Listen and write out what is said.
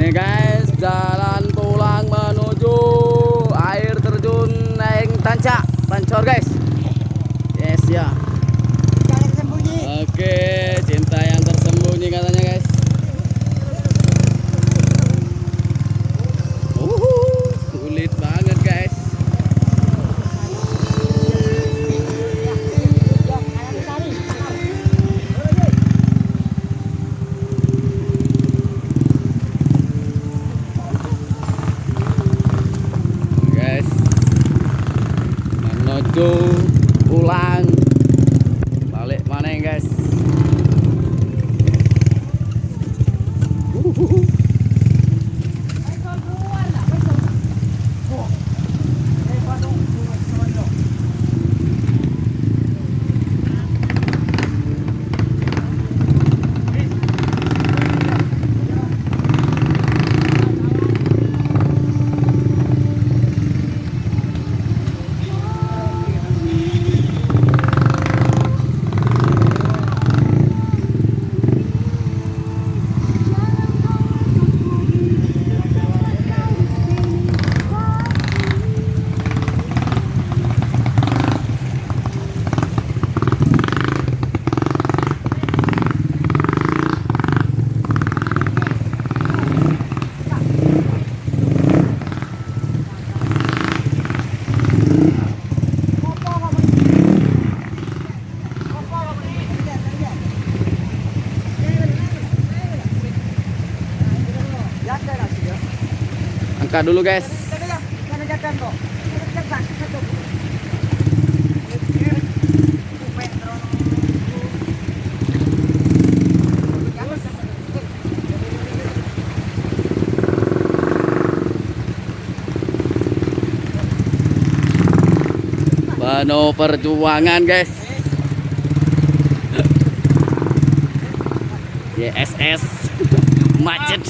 Ini guys, jalan pulang menuju air terjun naik tancak pancor guys. Yes ya. Oke, cinta yang tersembunyi katanya guys. Sulit banget guys. Menuju pulang balik mana ya guys. Angkat dulu guys. Penuh perjuangan guys. YSS macet.